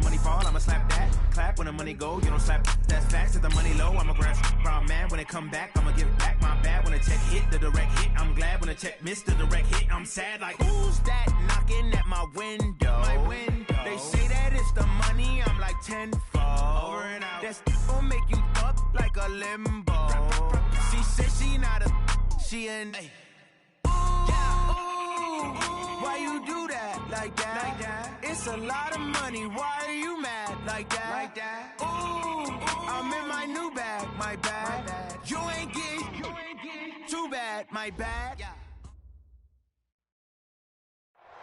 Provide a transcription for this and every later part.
money fall, I'ma slap that. Clap when the money go, you don't slap. That's facts. If the money low, I'ma grab brown man. When it come back, I'ma give back my bad. When the check hit, the direct hit, I'm glad. When the check missed the direct hit, I'm sad. Like, who's that knocking at my window? They say that it's the money, I'm like tenfold. Over and out. That's gon' make you up like a limbo. She said she not a, she an. Why you do that like that? It's a lot of money. Why are you mad like that? Ooh, I'm in my new bag, my bad. You ain't getting too bad, my bad.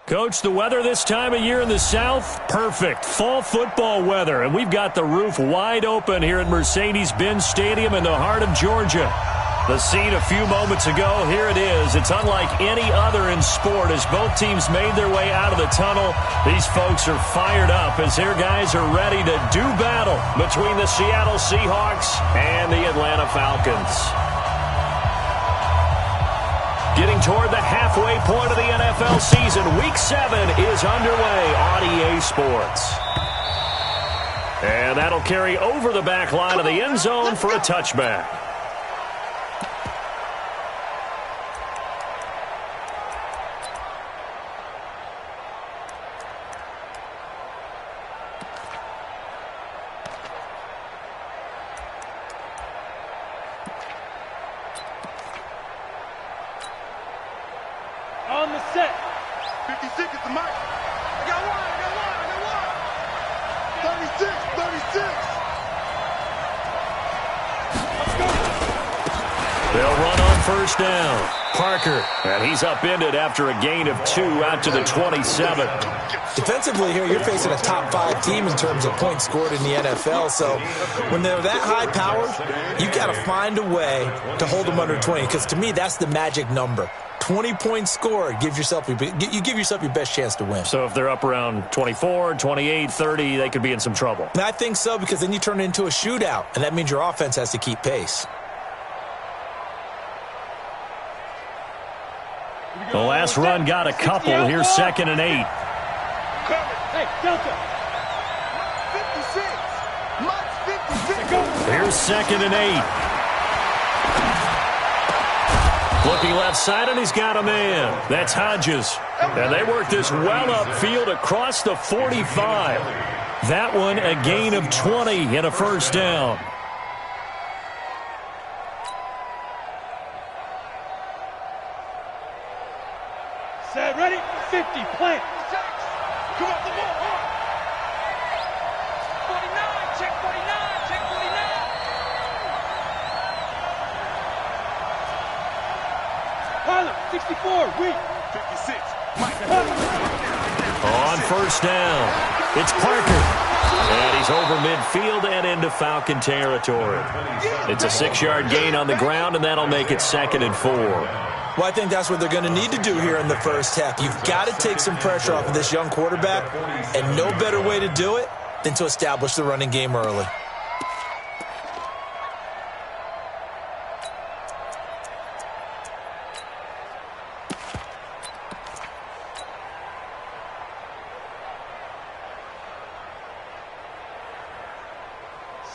Coach, the weather this time of year in the South, perfect. Fall football weather, and we've got the roof wide open here at Mercedes-Benz Stadium in the heart of Georgia. The scene a few moments ago, here it is. It's unlike any other in sport as both teams made their way out of the tunnel. These folks are fired up as their guys are ready to do battle between the Seattle Seahawks and the Atlanta Falcons. Getting toward the halfway point of the NFL season, Week 7 is underway on EA Sports. And that'll carry over the back line of the end zone for a touchback. On the set. 56 at the mark. I got one. 36. Let's go. They'll run on first down. Parker, and he's upended after a gain of 2 out to the 27. Defensively here, you're facing a top 5 team in terms of points scored in the NFL. So when they're that high powered, you got to find a way to hold them under 20. Because to me, that's the magic number. 20 points scored, you give yourself your best chance to win. So if they're up around 24, 28, 30, they could be in some trouble. And I think so, because then you turn it into a shootout, and that means your offense has to keep pace. The last run got a couple. Here's 2nd and 8. Hey, Delta. 56. Here's 2nd and 8. Looking left side, and he's got a man. That's Hodges. And they work this well upfield across the 45. That one a gain of 20 and a first down. Set, ready, 50, plant. Come on, the ball. 49, check 49, check 49. Tyler, 64, weak. 56, Mike. On first down, it's Parker. And he's over midfield and into Falcon territory. It's a 6-yard gain on the ground, and that'll make it 2nd and 4. Well, I think that's what they're going to need to do here in the first half. You've got to take some pressure off of this young quarterback, and no better way to do it than to establish the running game early.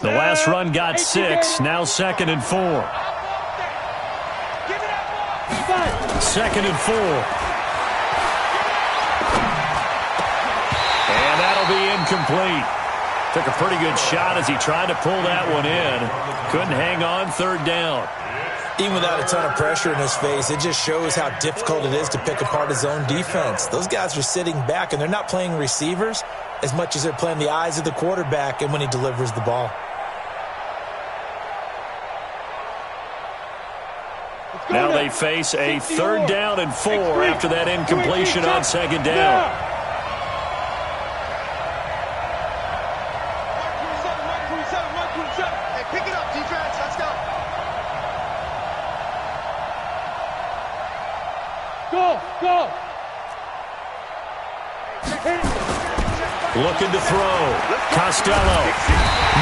The last run got 6, now 2nd and 4. 2nd and 4. And that'll be incomplete. Took a pretty good shot as he tried to pull that one in. Couldn't hang on, 3rd down. Even without a ton of pressure in his face, it just shows how difficult it is to pick apart his own defense. Those guys are sitting back, and they're not playing receivers as much as they're playing the eyes of the quarterback and when he delivers the ball. Now they face a 3rd down and 4 after that incompletion on 2nd down. Hey, pick it up, defense. Let's go. Go. Looking to throw. Costello.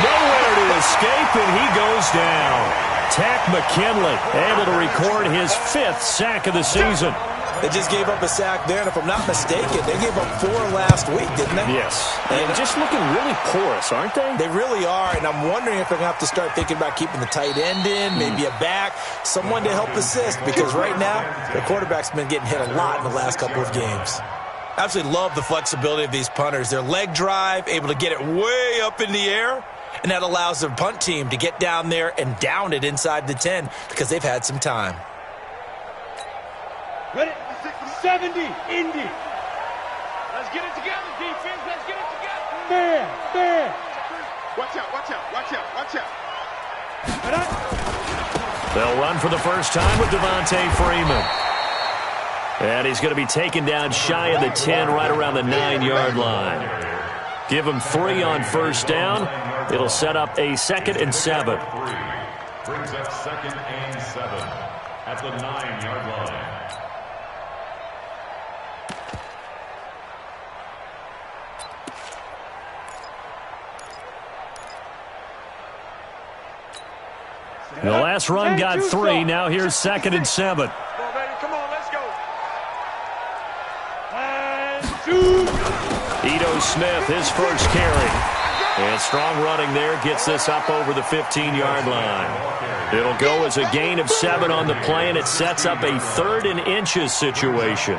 Nowhere to escape, and he goes down. Tack McKinley able to record his 5th sack of the season. They just gave up a sack there, and if I'm not mistaken, they gave up 4 last week, didn't they? Yes. And just looking really porous, aren't they? They really are, and I'm wondering if they're going to have to start thinking about keeping the tight end in, maybe a back, someone to help assist, because right now, their quarterback's been getting hit a lot in the last couple of games. I absolutely love the flexibility of these punters. Their leg drive, able to get it way up in the air, and that allows their punt team to get down there and down it inside the 10 because they've had some time. Ready? 70, Indy. Let's get it together, defense. Let's get it together. Man. Watch out. They'll run for the first time with Devontae Freeman. And he's going to be taken down shy of the 10, right around the 9-yard line. Give him 3 on first down. It'll set up a 2nd and 7. Brings up 2nd and 7 at the 9-yard line. The last run got 3. Now here's 2nd and 7. Come on, let's go. And 2. Ito Smith, his first carry. And strong running there gets this up over the 15-yard line. It'll go as a gain of 7 on the play, and it sets up a 3rd and inches situation.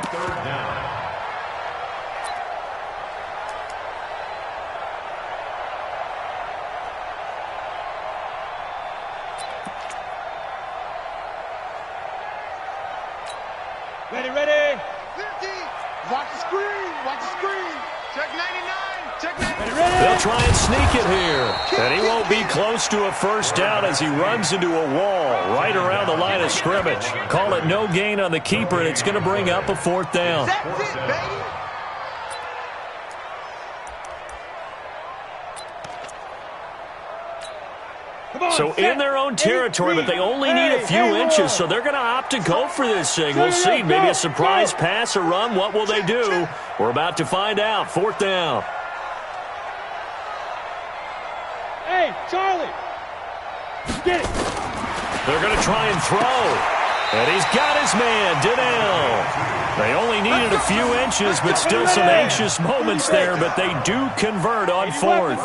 Ready. 50. Watch the screen. Check 99. Ready. They'll try and sneak it here. And he won't be close to a first down as he runs into a wall right around the line of scrimmage. Call it no gain on the keeper, and it's going to bring up a 4th down. That's it, baby. So in their own territory, but they only need a few inches, so they're going to opt to go for this thing. We'll see. Maybe a surprise pass or run. What will they do? We're about to find out. 4th down. Hey, Charlie. Get it. They're going to try and throw. And he's got his man, Donnell. They only needed a few inches, but still some anxious moments there, but they do convert on 4th.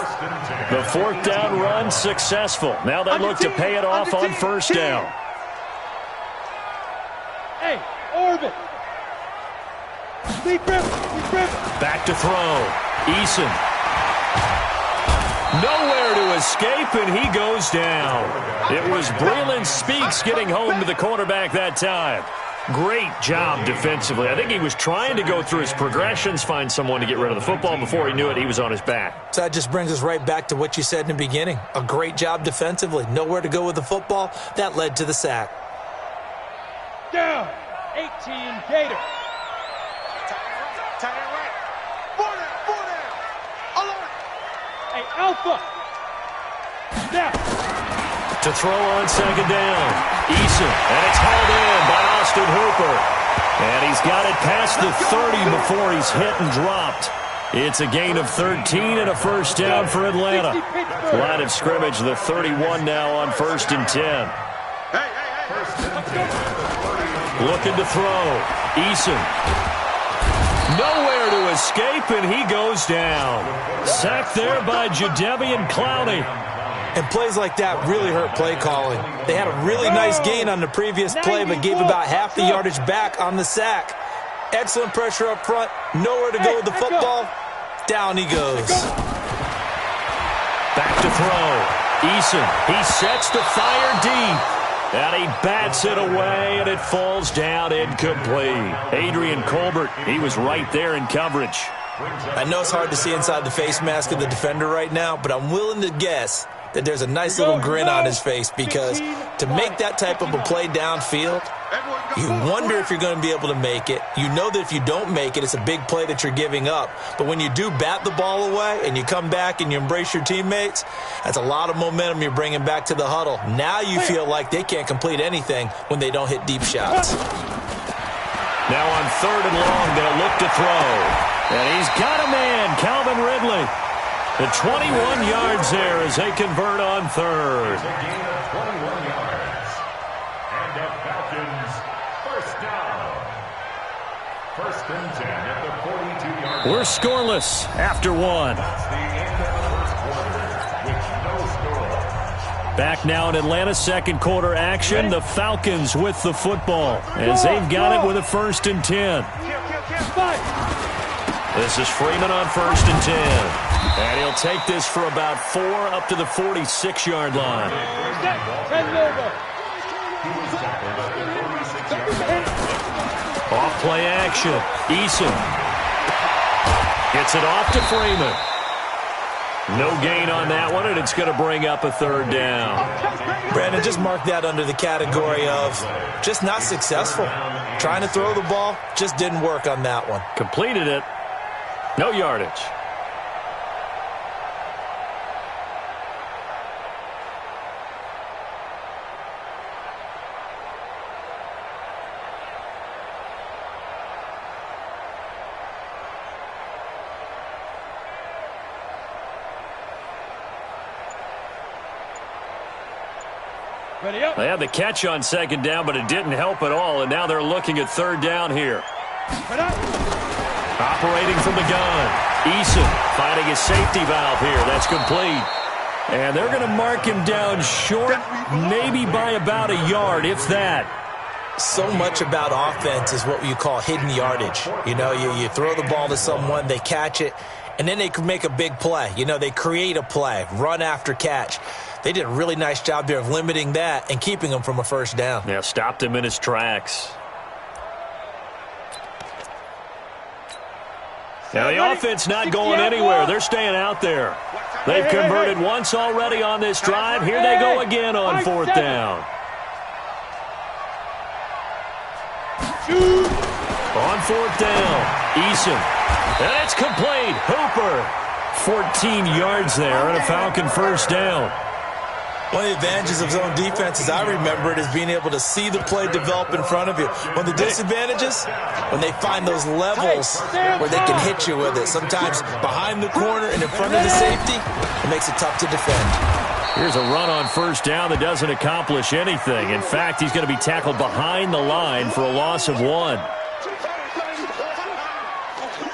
The 4th down run successful. Now they look to pay it off on first down. Hey, Orbit. Deep grip. Back to throw. Eason. Nowhere to escape, and he goes down. It was Breland Speaks getting home to the quarterback that time. Great job defensively. I think he was trying to go through his progressions, find someone to get rid of the football. Before he knew it, he was on his back. So that just brings us right back to what you said in the beginning. A great job defensively. Nowhere to go with the football. That led to the sack. Down. 18, Gator. Tight end right. Four there. Alert. Hey, Alpha. Now. To throw on second down. Eason. And it's hauled in by Austin Hooper. And he's got it past the 30 before he's hit and dropped. It's a gain of 13 and a first down for Atlanta. Line of scrimmage, the 31 now on 1st and 10. Looking to throw. Eason. Nowhere to escape, and he goes down. Sacked there by Jadeveon Clowney. And plays like that really hurt play calling. They had a really nice gain on the previous play, but gave about half the yardage back on the sack. Excellent pressure up front. Nowhere to go with the football. Down he goes. Back to throw. Eason. He sets to fire deep. And he bats it away, and it falls down incomplete. Adrian Colbert, he was right there in coverage. I know it's hard to see inside the face mask of the defender right now, but I'm willing to guess that there's a nice little grin on his face, because to make that type of a play downfield, you wonder if you're going to be able to make it. You know that if you don't make it, it's a big play that you're giving up. But when you do bat the ball away and you come back and you embrace your teammates, that's a lot of momentum you're bringing back to the huddle. Now you feel like they can't complete anything when they don't hit deep shots. Now on 3rd and long, they'll look to throw. And he's got a man, Calvin Ridley. The 21 yards there as they convert on 3rd. A gain of 21 yards. And a Falcons first down. First and 10 at the 42-yard line. We're scoreless after one. That's the end of the first quarter, with no score. Back now in Atlanta's second quarter action. The Falcons with the football as they've got it with a 1st and 10. This is Freeman on 1st and 10. And he'll take this for about 4 up to the 46-yard line. Off play action. Eason gets it off to Freeman. No gain on that one, and it's going to bring up a 3rd down. Brandon, just mark that under the category of just not successful. Trying to throw the ball, just didn't work on that one. Completed it. No yardage. They had the catch on 2nd down, but it didn't help at all, and now they're looking at 3rd down here. Operating from the gun. Eason finding a safety valve here. That's complete. And they're going to mark him down short, maybe by about a yard, if that. So much about offense is what you call hidden yardage. You know, you throw the ball to someone, they catch it, and then they can make a big play. You know, they create a play, run after catch. They did a really nice job there of limiting that and keeping him from a 1st down. Yeah, stopped him in his tracks. Now, the offense not going anywhere. They're staying out there. They've converted once already on this drive. Here they go again on 4th down. On 4th down, Eason. And it's complete. Hooper. 14 yards there and a Falcon 1st down. One of the advantages of zone defense, as I remember it, is being able to see the play develop in front of you. One of the disadvantages, when they find those levels where they can hit you with it. Sometimes behind the corner and in front of the safety, it makes it tough to defend. Here's a run on 1st down that doesn't accomplish anything. In fact, he's going to be tackled behind the line for a loss of 1.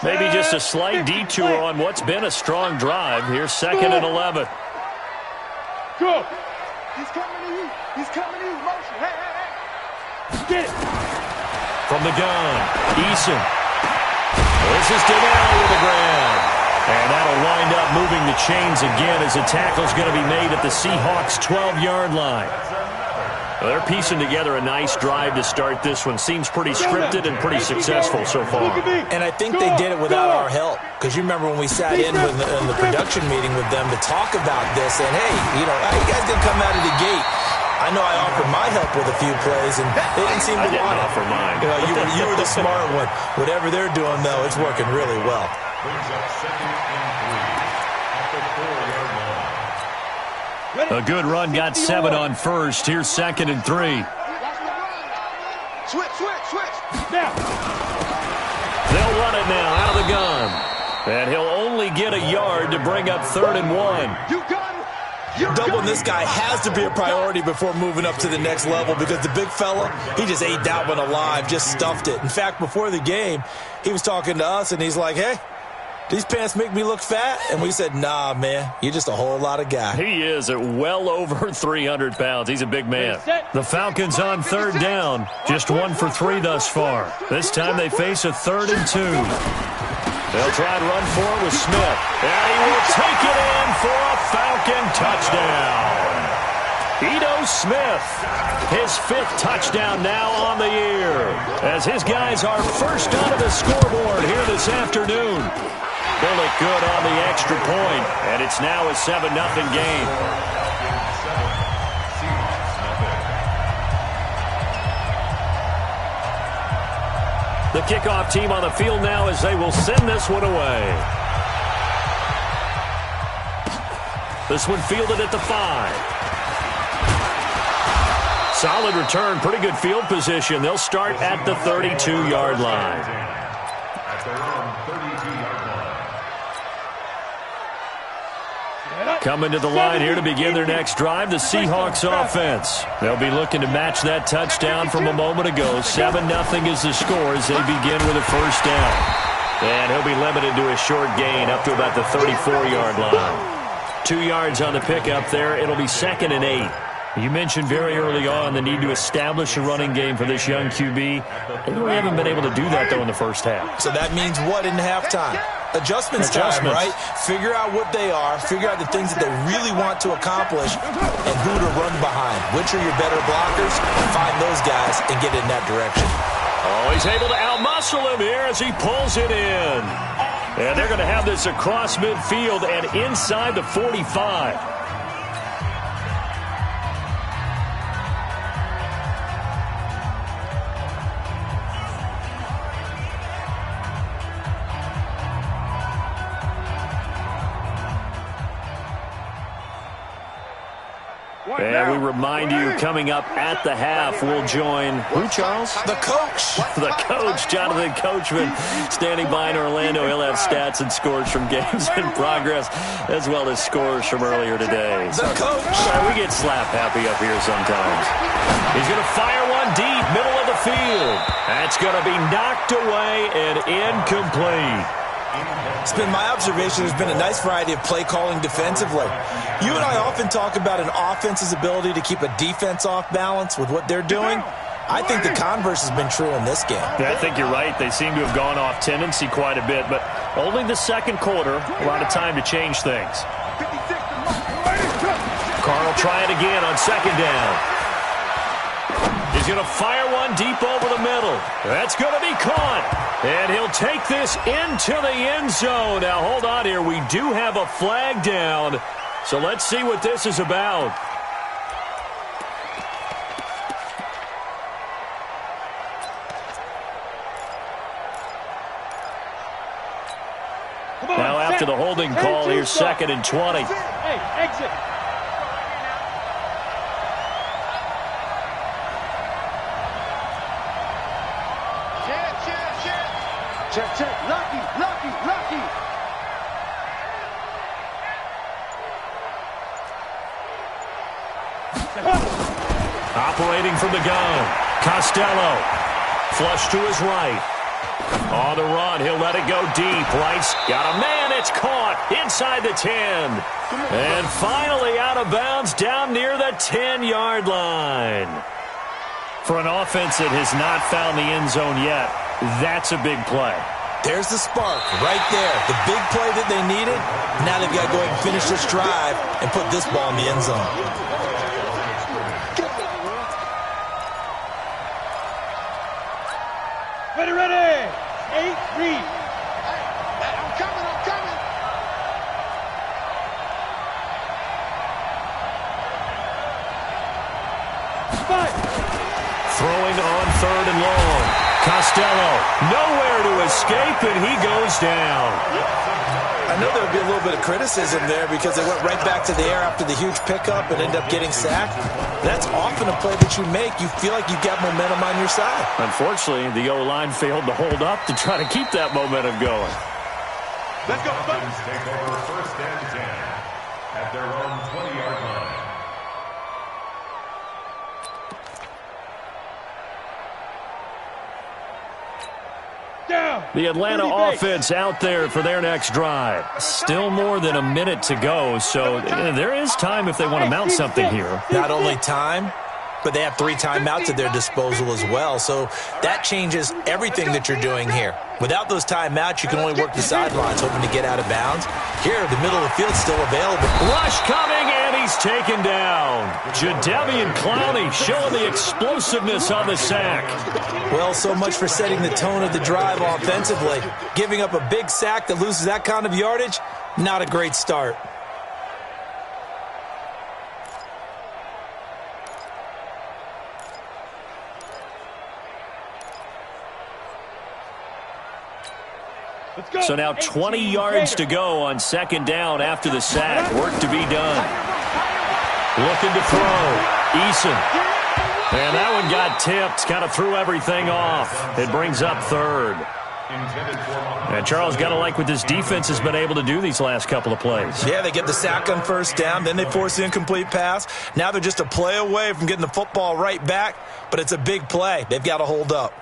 Maybe just a slight detour on what's been a strong drive. Here's 2nd and 11. Go. He's coming to you. He's coming to you. Motion. Hey, hey, hey. Get it. From the gun, Eason. This is Donnell with the grab. And that'll wind up moving the chains again as the tackle's going to be made at the Seahawks' 12-yard line. Well, they're piecing together a nice drive to start this one. Seems pretty scripted and pretty successful so far. And I think they did it without our help. Because you remember when we sat in the production meeting with them to talk about this, and hey, you know, you guys didn't come out of the gate. I know I offered my help with a few plays, and they didn't seem to want it. I didn't offer mine. You know, you were the smart one. Whatever they're doing, though, it's working really well. Brings up 2nd and 3 at the 4-yard line. A good run, got 7 on 1st. Here's 2nd and 3. Switch. Now. They'll run it now out of the gun. And he'll only get a yard to bring up 3rd and 1. You got it. Doubling this guy has to be a priority before moving up to the next level because the big fella, he just ate that one alive, just stuffed it. In fact, before the game, he was talking to us, and he's like, hey, these pants make me look fat? And we said, nah, man, you're just a whole lot of guy. He is at well over 300 pounds. He's a big man. The Falcons on 3rd down. Just 1 for 3 thus far. This time they face a 3rd and 2. They'll try to run for it with Smith. And he will take it in for a Falcon touchdown. Ito Smith, his 5th touchdown now on the year, as his guys are first onto the scoreboard here this afternoon. They'll look good on the extra point, and it's now a 7-0 game. The kickoff team on the field now as they will send this one away. This one fielded at the 5. Solid return, pretty good field position. They'll start at the 32-yard line. At their own 32-yard line. Coming to the line here to begin their next drive, the Seahawks offense. They'll be looking to match that touchdown from a moment ago. 7-0 is the score as they begin with a first down. And he'll be limited to a short gain up to about the 34-yard line. 2 yards on the pickup there. It'll be 2nd and 8. You mentioned very early on the need to establish a running game for this young QB. They really haven't been able to do that, though, in the first half. So that means what in halftime? Adjustments time, right? Figure out what they are, figure out the things that they really want to accomplish, and who to run behind. Which are your better blockers? Find those guys and get in that direction. Oh, he's able to outmuscle him here as he pulls it in. And they're going to have this across midfield and inside the 45. And we remind you, coming up at the half, we'll join who, Charles? The coach. The coach, Jonathan Coachman, standing by in Orlando. He'll have stats and scores from games in progress, as well as scores from earlier today. The coach. We get slap happy up here sometimes. He's going to fire one deep, middle of the field. That's going to be knocked away and incomplete. It's been my observation there's been a nice variety of play calling defensively. You and I often talk about an offense's ability to keep a defense off balance with what they're doing. I think the converse has been true in this game. Yeah, I think you're right. They seem to have gone off tendency quite a bit, but only the second quarter, a lot of time to change things. Carr will try it again on second down. He's going to fire one deep over the middle. That's going to be caught. And he'll take this into the end zone. Now, hold on here. We do have a flag down. So let's see what this is about. Now, after the holding call, here's 2nd and 20. Hey, exit. Check. Lucky. Operating from the gun. Costello. Flush to his right. On the run, he'll let it go deep. Right's got a man. It's caught inside the 10. And finally out of bounds down near the 10-yard line. For an offense that has not found the end zone yet, that's a big play. There's the spark right there. The big play that they needed. Now they've got to go ahead and finish this drive and put this ball in the end zone. Ready. 8, read. I'm coming. Throwing on 3rd and long. Costello, nowhere to escape, and he goes down. I know there would be a little bit of criticism there because they went right back to the air after the huge pickup and ended up getting sacked. That's often a play that you make. You feel like you've got momentum on your side. Unfortunately, the O-line failed to hold up to try to keep that momentum going. Let's go. Take over 1st and 10 at their own 20-yard line. The Atlanta offense out there for their next drive. Still more than a minute to go, so there is time if they want to mount something here. Not only time, but they have 3 timeouts at their disposal as well, so that changes everything that you're doing here. Without those timeouts, you can only work the sidelines, hoping to get out of bounds. Here, the middle of the field's still available. Rush coming, and he's taken down. Jadeveon Clowney showing the explosiveness on the sack. Well, so much for setting the tone of the drive offensively. Giving up a big sack that loses that kind of yardage, not a great start. So now 20 yards to go on 2nd down after the sack. Work to be done. Looking to throw. Eason. And that one got tipped. Kind of threw everything off. It brings up 3rd. And Charles, got to like what this defense has been able to do these last couple of plays. Yeah, they get the sack on first down, then they force the incomplete pass. Now they're just a play away from getting the football right back, but it's a big play. They've got to hold up.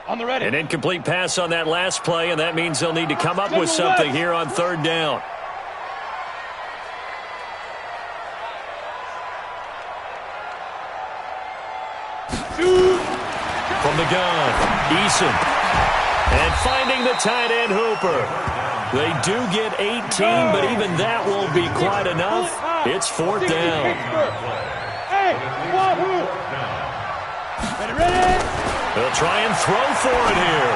On the ready. An incomplete pass on that last play, and that means they'll need to come up with something here on third down. From the gun, Eason. And finding the tight end, Hooper. They do get 18, but even that won't be quite enough. It's fourth down. Hey, Wahoo! Ready? They'll try and throw for it here.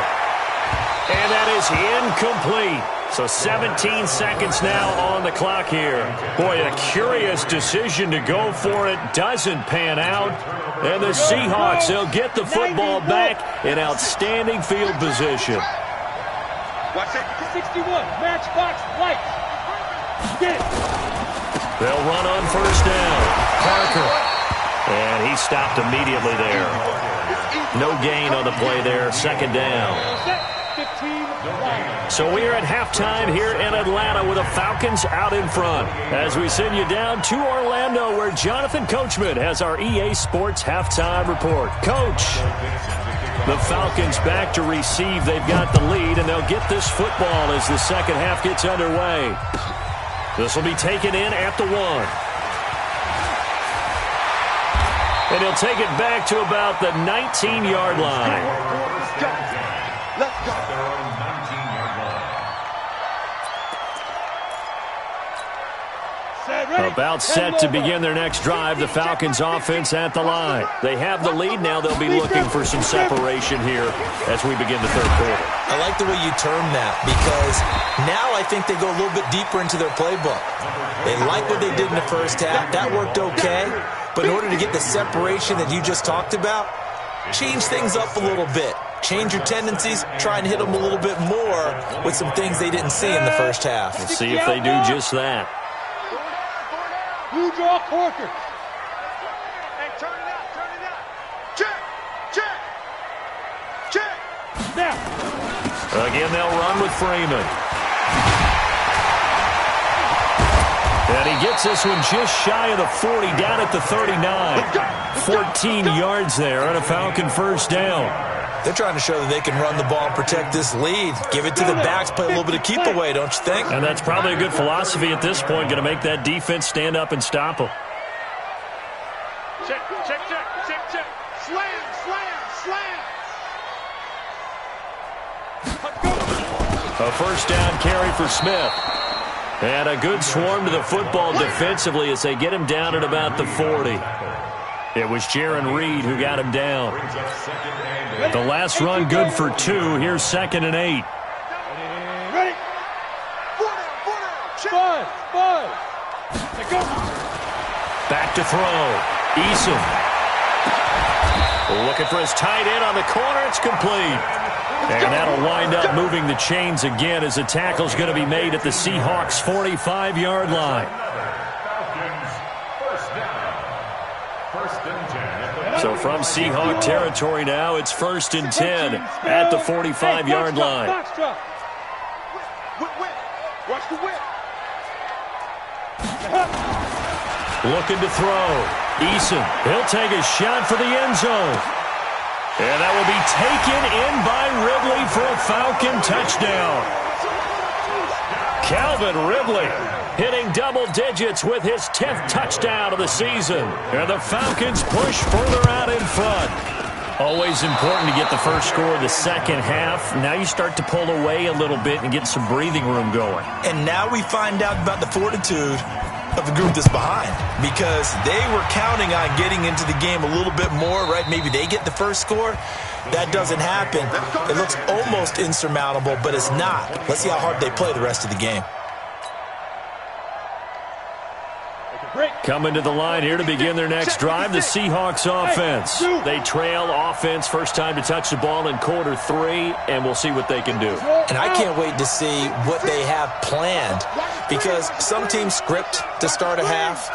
And that is incomplete. So 17 seconds now on the clock here. Boy, a curious decision to go for it. Doesn't pan out. And the Seahawks, they'll get the football back in outstanding field position. Watch it. 61, matchbox lights. Get it. They'll run on first down. Parker. And he stopped immediately there. No gain on the play there. Second down. So we are at halftime here in Atlanta with the Falcons out in front. As we send you down to Orlando, where Jonathan Coachman has our EA Sports halftime report. Coach, the Falcons back to receive. They've got the lead, and they'll get this football as the second half gets underway. This will be taken in at the 1. And he'll take it back to about the 19-yard line. Let's go. About set to begin their next drive, the Falcons offense at the line. They have the lead. Now they'll be looking for some separation here as we begin the third quarter. I like the way you term that, because now I think they go a little bit deeper into their playbook. They like what they did in the first half. That worked okay. But in order to get the separation that you just talked about, change things up a little bit. Change your tendencies, try and hit them a little bit more with some things they didn't see in the first half. We'll see if they do just that. Blue draw Corker. Hey, turn it out, turn it out. Check, check, check. Now. Again, they'll run with Freeman. And he gets this one just shy of the 40, down at the 39. 14 yards there on a Falcon first down. They're trying to show that they can run the ball and protect this lead. Give it to the backs, play a little bit of keep away, don't you think? And that's probably a good philosophy at this point, going to make that defense stand up and stop them. Check, check, check, check, check. Slam, slam, slam. A first down carry for Smith. And a good swarm to the football defensively as they get him down at about the 40. It was Jaron Reed who got him down. The last run good for 2. Here's 2nd and 8. Ready? Buzz, buzz. Let go. Back to throw. Eason. Looking for his tight end on the corner. It's complete. And that'll wind up moving the chains again as the tackle's going to be made at the Seahawks' 45-yard line. So from Seahawk territory now, it's 1st and 10 at the 45-yard line. Watch the whip. Looking to throw. Eason, he'll take a shot for the end zone. And that will be taken in by Ridley for a Falcon touchdown. Calvin Ridley hitting double digits with his 10th touchdown of the season. And the Falcons push further out in front. Always important to get the first score of the second half. Now you start to pull away a little bit and get some breathing room going. And now we find out about the fortitude of the group that's behind, because they were counting on getting into the game a little bit more, right? Maybe they get the first score. That doesn't happen. It looks almost insurmountable, but it's not. Let's see how hard they play the rest of the game. Coming to the line here to begin their next drive, the Seahawks offense. They trail offense, first time to touch the ball in quarter 3, and we'll see what they can do. And I can't wait to see what they have planned, because some teams script to start a half,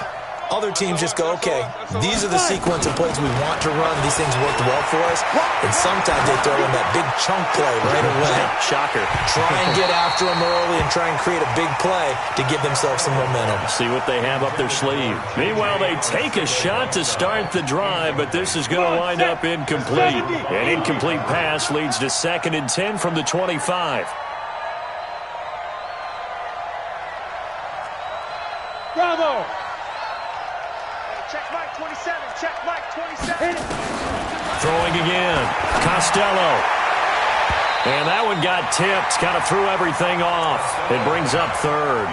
Other teams just go, okay, these are the sequence of plays we want to run. These things worked well for us. And sometimes they throw in that big chunk play right away. Shocker. Try and get after them early and try and create a big play to give themselves some momentum. See what they have up their sleeve. Meanwhile, they take a shot to start the drive, but this is going to wind up incomplete. An incomplete pass leads to 2nd and 10 from the 25. Bravo! Check Mike 27. Check Mike 27. Throwing again. Costello. And that one got tipped. Kind of threw everything off. It brings up 3rd.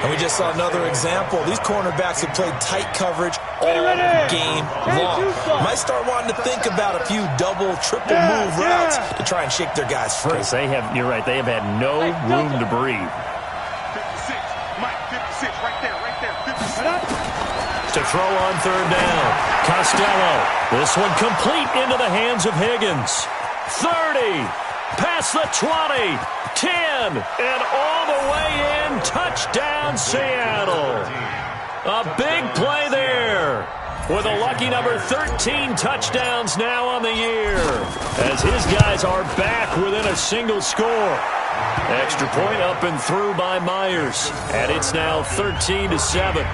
And we just saw another example. These cornerbacks have played tight coverage all game long. Might start wanting to think about a few double, triple move routes to try and shake their guys free. You're right, they have had no room to breathe. 56. Mike 56. Right there. 56. To throw on 3rd down. Costello. This one complete into the hands of Higgins. 30. Past the 20. 10. And all the way in. Touchdown, Seattle. A big play there. With a lucky number 13 touchdowns now on the year. As his guys are back within a single score. Extra point up and through by Myers. And it's now 13-7.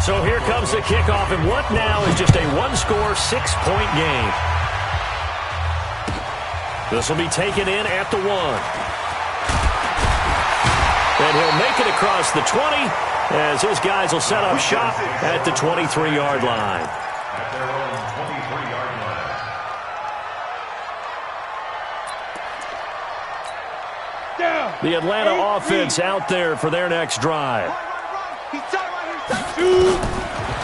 So here comes the kickoff, and what now is just a one-score, 6-point game. This will be taken in at the 1. And he'll make it across the 20 as his guys will set up shop at the 23-yard line. At their own 23-yard line. The Atlanta offense out there for their next drive.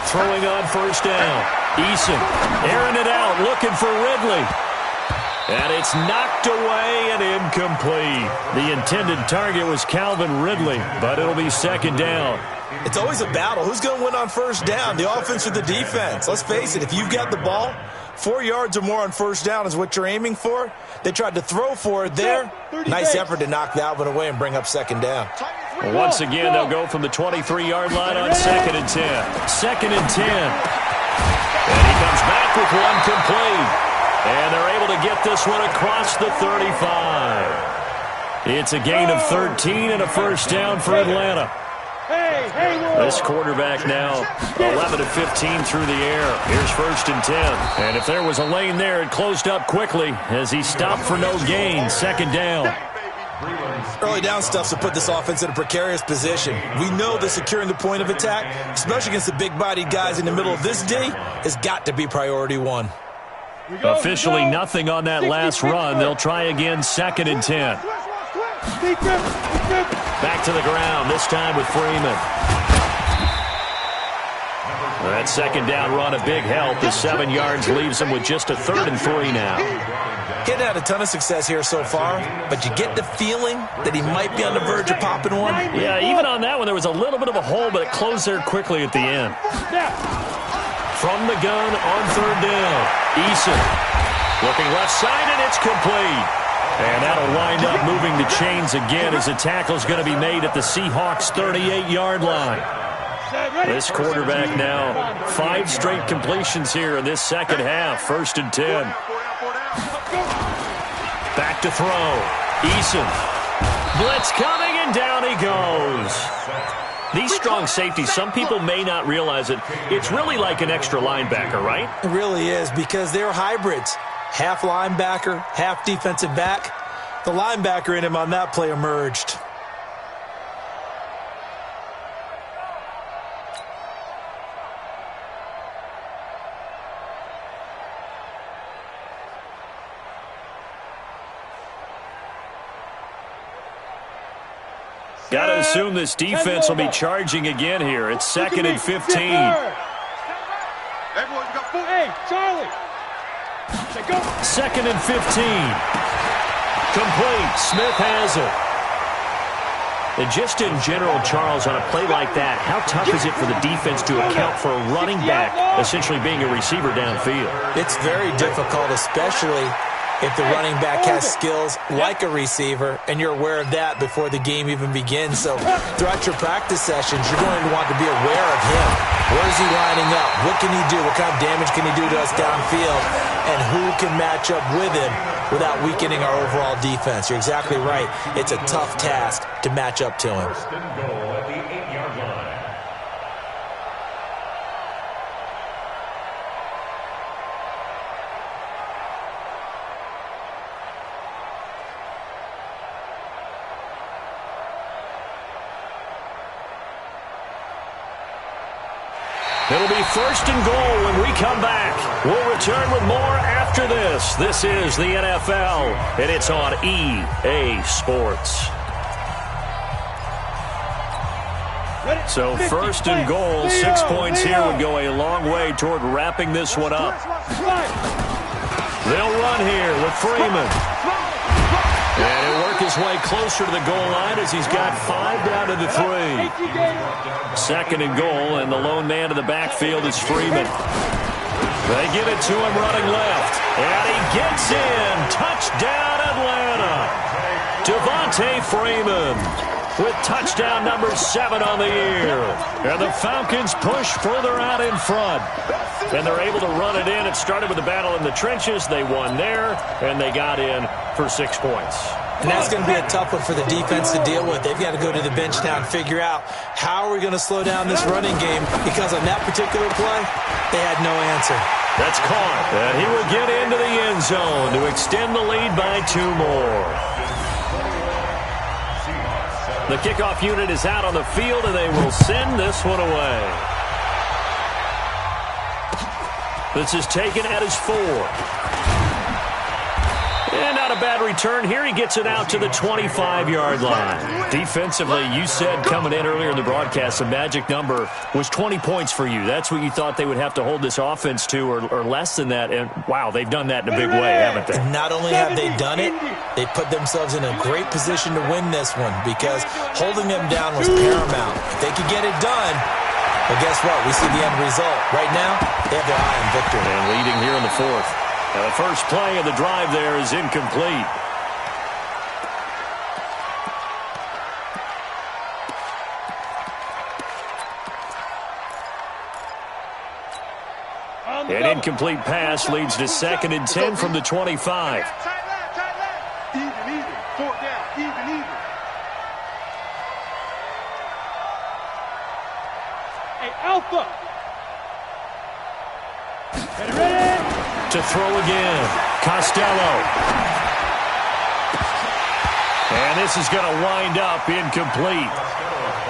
Throwing on 1st down. Eason airing it out, looking for Ridley. And it's knocked away and incomplete. The intended target was Calvin Ridley, but it'll be 2nd down. It's always a battle. Who's going to win on 1st down, the offense or the defense? Let's face it, if you've got the ball, 4 yards or more on 1st down is what you're aiming for. They tried to throw for it there. Nice effort to knock that one away and bring up 2nd down. Well, once again, they'll go from the 23-yard line on 2nd and 10. 2nd and 10. And he comes back with one complete. And they're able to get this one across the 35. It's a gain of 13 and a 1st down for Atlanta. This quarterback now 11 of 15 through the air. Here's 1st and 10. And if there was a lane there, it closed up quickly as he stopped for no gain. 2nd down. Early down stuff's to put this offense in a precarious position. We know that securing the point of attack, especially against the big-bodied guys in the middle of this D, has got to be priority 1. Officially nothing on that last run. They'll try again, 2nd and 10. Back to the ground, this time with Freeman. That 2nd down run, a big help. The 7 yards leaves him with just a 3rd and 3 now. He hadn't had a ton of success here so far, but you get the feeling that he might be on the verge of popping one. Yeah, even on that one, there was a little bit of a hole, but it closed there quickly at the end. From the gun on 3rd down. Eason looking left side, and it's complete. And that'll wind up moving the chains again as the tackle's going to be made at the Seahawks' 38-yard line. This quarterback now 5 straight completions here in this 2nd half. 1st and 10. Back to throw. Eason. Blitz coming, and down he goes. These strong safeties, some people may not realize it. It's really like an extra linebacker, right? It really is, because they're hybrids. Half linebacker, half defensive back. The linebacker in him on that play emerged. Got to assume this defense will be charging again here. It's 2nd and 15. Hey, Charlie. 2nd and 15. Complete. Smith has it. And just in general, Charles, on a play like that, how tough is it for the defense to account for a running back essentially being a receiver downfield? It's very difficult, especially if the running back has skills like a receiver, and you're aware of that before the game even begins. So throughout your practice sessions, you're going to want to be aware of him. Where is he lining up? What can he do? What kind of damage can he do to us downfield? And who can match up with him without weakening our overall defense? You're exactly right. It's a tough task to match up to him. First and goal at the 8-yard line. It'll be first and goal when we come back. We'll return with more after this. This is the NFL, and it's on EA Sports. So first and goal, 6 points here would go a long way toward wrapping this one up. They'll run here with Freeman. And he'll work his way closer to the goal line as he's got 5 down to the 3. Second and goal, and the lone man in the backfield is Freeman. They give it to him running left. And he gets in. Touchdown, Atlanta. Devontae Freeman with touchdown number 7 on the year. And the Falcons push further out in front. And they're able to run it in. It started with a battle in the trenches. They won there, and they got in for 6 points. And that's going to be a tough one for the defense to deal with. They've got to go to the bench now and figure out how are we going to slow down this running game, because on that particular play, they had no answer. That's caught, and he will get into the end zone to extend the lead by 2 more. The kickoff unit is out on the field, and they will send this one away. This is taken at his 4. And not a bad return here. He gets it out to the 25-yard line. Defensively, you said coming in earlier in the broadcast, the magic number was 20 points for you. That's what you thought they would have to hold this offense to, or less than that. And, wow, they've done that in a big way, haven't they? Not only have they done it, they put themselves in a great position to win this one, because holding them down was paramount. If they could get it done, well, guess what? We see the end result. Right now, they have their eye on victory. And leading here in the 4th. Now the first play of the drive there is incomplete. An incomplete pass leads to 2nd and 10 from the 25. Even, 4th down, even. Hey, Alpha. Ready? To throw again, Costello. And this is going to wind up incomplete.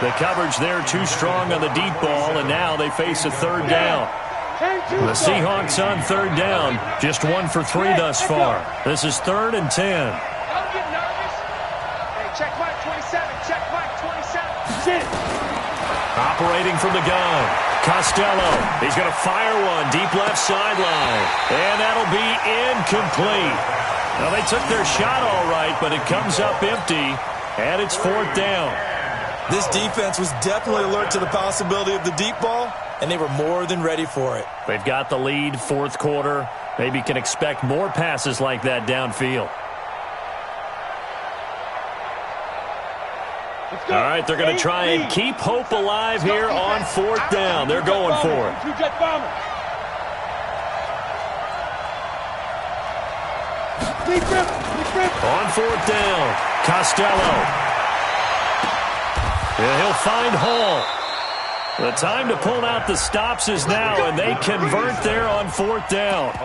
The coverage there too strong on the deep ball, and now they face a 3rd down. The Seahawks on 3rd down, just 1 for 3 thus far. This is 3rd and 10. Don't get nervous. Hey, check Mike 27, check Mike 27. Sit. Operating from the gun, Costello. He's going to fire one deep left sideline. And that'll be incomplete. Now, they took their shot all right, but it comes up empty, and it's 4th down. This defense was definitely alert to the possibility of the deep ball, and they were more than ready for it. They've got the lead, 4th quarter. Maybe can expect more passes like that downfield. All right, they're going to try and keep hope alive here on 4th down. They're going for it. On 4th down, Costello. And he'll find Hall. The time to pull out the stops is now, and they convert there on 4th down.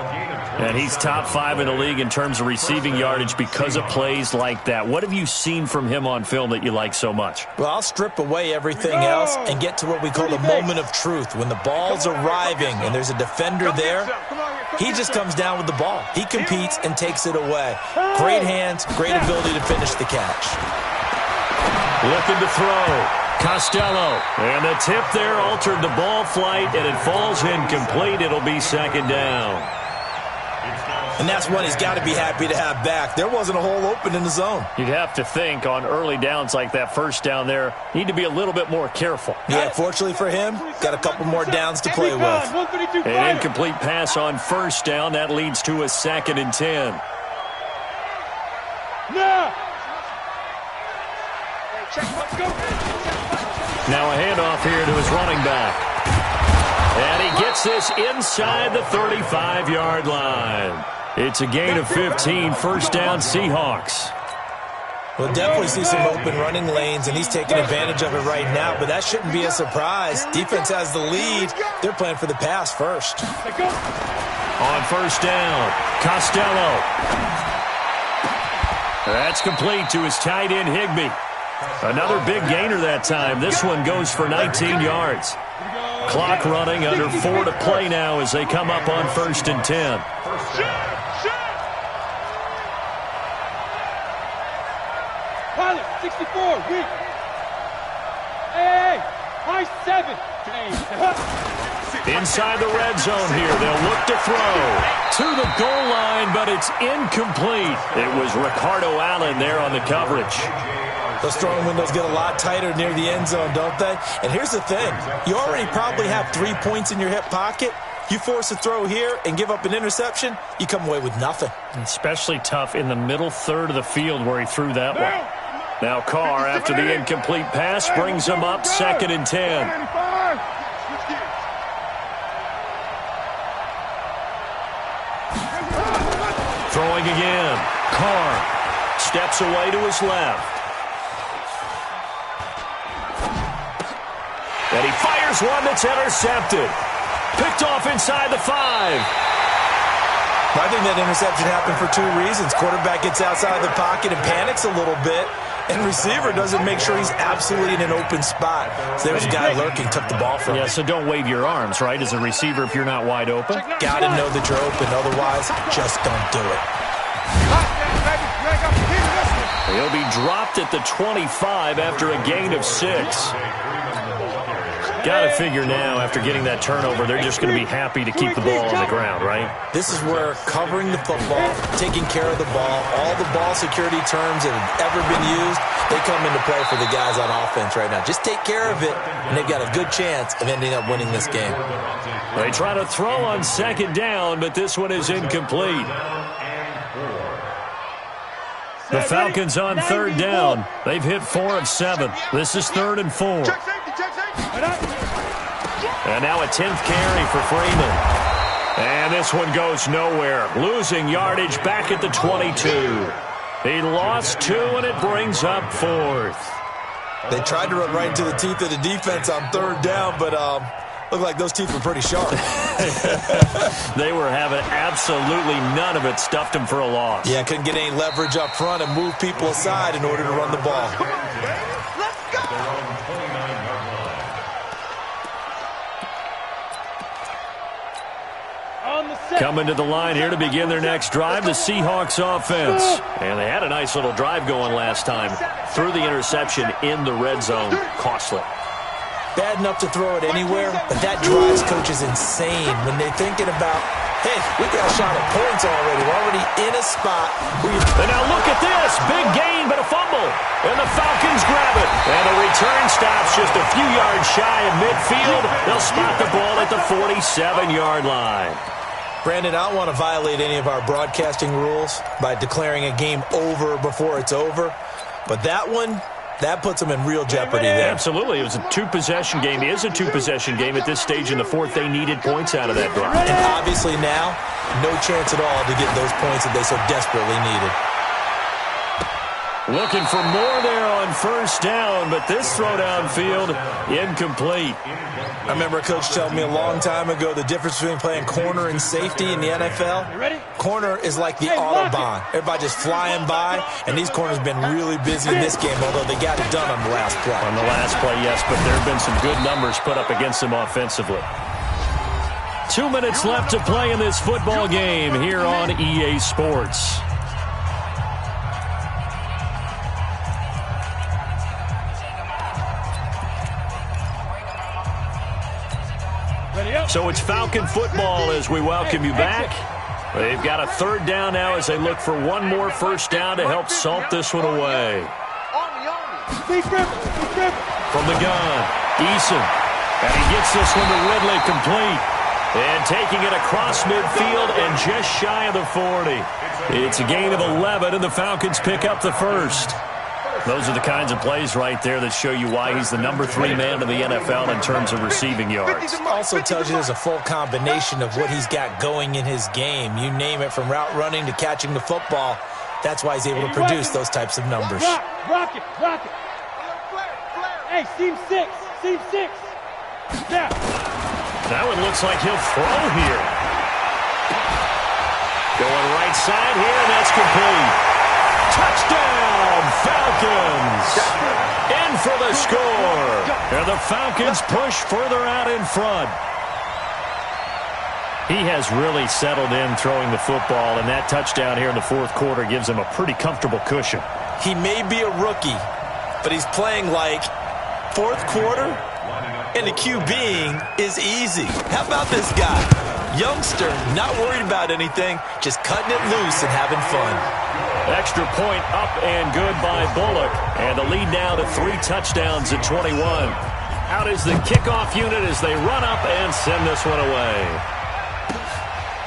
And he's top 5 in the league in terms of receiving yardage because of plays like that. What have you seen from him on film that you like so much? Well, I'll strip away everything else and get to what we call the moment of truth. When the ball's arriving and there's a defender there, he just comes down with the ball. He competes and takes it away. Great hands, great ability to finish the catch. Looking to throw. Costello. And the tip there altered the ball flight, and it falls incomplete. It'll be 2nd down. And that's one he's got to be happy to have back. There wasn't a hole open in the zone. You'd have to think on early downs like that 1st down there, need to be a little bit more careful. Yeah, fortunately for him, got a couple more downs to play with. An incomplete pass on 1st down. That leads to a 2nd and 10. Now. Now a handoff here to his running back. And he gets this inside the 35-yard line. It's a gain of 15, first down Seahawks. We'll definitely see some open running lanes, and he's taking advantage of it right now, but that shouldn't be a surprise. Defense has the lead. They're playing for the pass first. On first down, Costello. That's complete to his tight end, Higbee. Another big gainer that time. This one goes for 19 yards. Clock running, under 4 to play now as they come up on 1st and 10. Pilot, 64, weak. Hey, high 7. Inside the red zone here. They'll look to throw to the goal line, but it's incomplete. It was Ricardo Allen there on the coverage. Those throwing windows get a lot tighter near the end zone, don't they? And here's the thing. You already probably have 3 points in your hip pocket. You force a throw here and give up an interception, you come away with nothing. Especially tough in the middle third of the field where he threw that one. Now Carr, after the incomplete pass, brings him up 2nd and 10. Throwing again. Carr steps away to his left. And he fires one that's intercepted. Picked off inside the 5. I think that interception happened for 2 reasons. Quarterback gets outside the pocket and panics a little bit, and receiver doesn't make sure he's absolutely in an open spot. So there's a guy lurking, took the ball from him. Yeah, so don't wave your arms, right, as a receiver if you're not wide open. Got to know that you're open. Otherwise, just don't do it. He'll be dropped at the 25 after a gain of 6. Got to figure now, after getting that turnover, they're just going to be happy to keep the ball on the ground, right? This is where covering the football, taking care of the ball, all the ball security terms that have ever been used, they come into play for the guys on offense right now. Just take care of it, and they've got a good chance of ending up winning this game. They try to throw on 2nd down, but this one is incomplete. The Falcons on 3rd down. They've hit 4 of 7. This is 3rd and 4. And now a 10th carry for Freeman. And this one goes nowhere. Losing yardage back at the 22. He lost 2, and it brings up 4th. They tried to run right into the teeth of the defense on 3rd down, but looked like those teeth were pretty sharp. They were having absolutely none of it. Stuffed them for a loss. Yeah, couldn't get any leverage up front and move people aside in order to run the ball. Let's go! Coming to the line here to begin their next drive, the Seahawks offense. And they had a nice little drive going last time. Threw the interception in the red zone. Costly. Bad enough to throw it anywhere, but that drives coaches insane when they're thinking about, hey, we got a shot at points already. We're already in a spot. And now look at this. Big gain, but a fumble. And the Falcons grab it. And the return stops just a few yards shy of midfield. They'll spot the ball at the 47-yard line. Brandon, I don't want to violate any of our broadcasting rules by declaring a game over before it's over, but that one, that puts them in real jeopardy there. Absolutely. It was a 2-possession game. It is a 2-possession game at this stage in the 4th. They needed points out of that drive. And obviously now, no chance at all to get those points that they so desperately needed. Looking for more there on 1st down, but this throw downfield, incomplete. I remember a coach telling me a long time ago the difference between playing corner and safety in the NFL. Corner is like the Autobahn. Everybody just flying by, and these corners have been really busy in this game, although they got it done on the last play. On the last play, yes, but there have been some good numbers put up against them offensively. 2 minutes left to play in this football game here on EA Sports. So it's Falcon football as we welcome you back. They've got a 3rd down now as they look for one more 1st down to help salt this one away. From the gun, Eason. And he gets this one to Ridley complete. And taking it across midfield and just shy of the 40. It's a gain of 11, and the Falcons pick up the first. Those are the kinds of plays right there that show you why he's the number 3 man in the NFL in terms of receiving yards. Also tells you there's a full combination of what he's got going in his game. You name it, from route running to catching the football. That's why he's able to produce those types of numbers. Rock it. Hey, seam 6. Now. That one looks like he'll throw here. Going right side here, and that's complete. Touchdown, Falcons! In for the score. And the Falcons push further out in front. He has really settled in throwing the football, and that touchdown here in the fourth quarter gives him a pretty comfortable cushion. He may be a rookie, but he's playing like fourth quarter, and the QBing is easy. How about this guy? Youngster, not worried about anything, just cutting it loose and having fun. Extra point up and good by Bullock. And the lead now to 3 touchdowns at 21. Out is the kickoff unit as they run up and send this one away.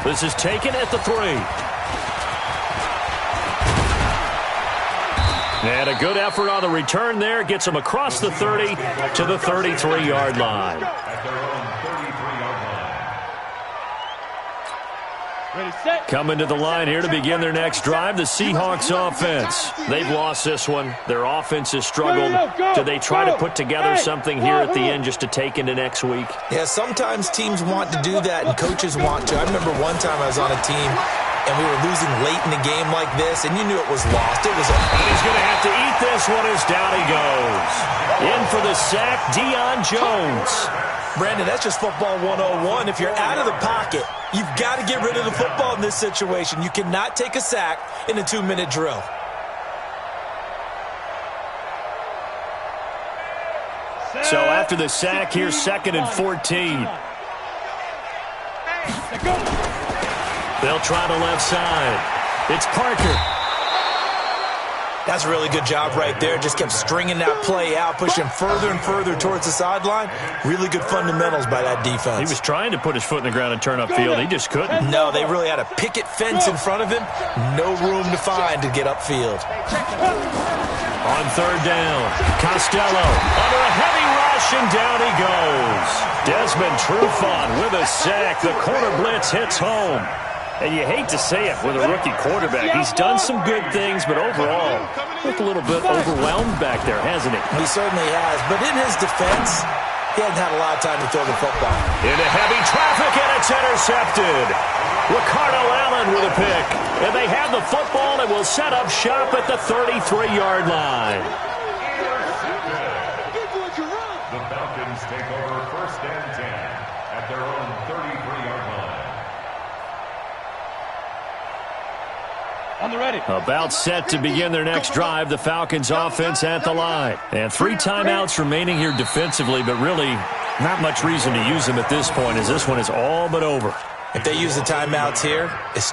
This is taken at the 3. And a good effort on the return there. Gets him across the 30 to the 33-yard line. Coming to the line here to begin their next drive, the Seahawks offense. They've lost this one. Their offense has struggled. Do they try to put together something here at the end just to take into next week? Yeah, sometimes teams want to do that and coaches want to. I remember one time I was on a team and we were losing late in the game like this, and you knew it was lost. It was and he's going to have to eat this one as down he goes. In for the sack, Deion Jones. Brandon, that's just football 101. If you're out of the pocket, you've got to get rid of the football in this situation. You cannot take a sack in a 2-minute drill. So after the sack, here's 2nd and 14. They'll try the left side. It's Parker. That's a really good job right there. Just kept stringing that play out, pushing further and further towards the sideline. Really good fundamentals by that defense. He was trying to put his foot in the ground and turn upfield. He just couldn't. No, they really had a picket fence in front of him. No room to find to get upfield. On 3rd down, Costello under a heavy rush, and down he goes. Desmond Trufant with a sack. The corner blitz hits home. And you hate to say it with a rookie quarterback. He's done some good things, but overall, looked a little bit overwhelmed back there, hasn't he? He certainly has. But in his defense, he hasn't had a lot of time to throw the football. Into heavy traffic, and it's intercepted. Ricardo Allen with a pick. And they have the football and will set up shop at the 33-yard line. The Falcons take over 1st and 10 at their own 33-yard line. On the ready. About set to begin their next drive, the Falcons offense at the line. And 3 timeouts remaining here defensively, but really not much reason to use them at this point, as this one is all but over. If they use the timeouts here, it's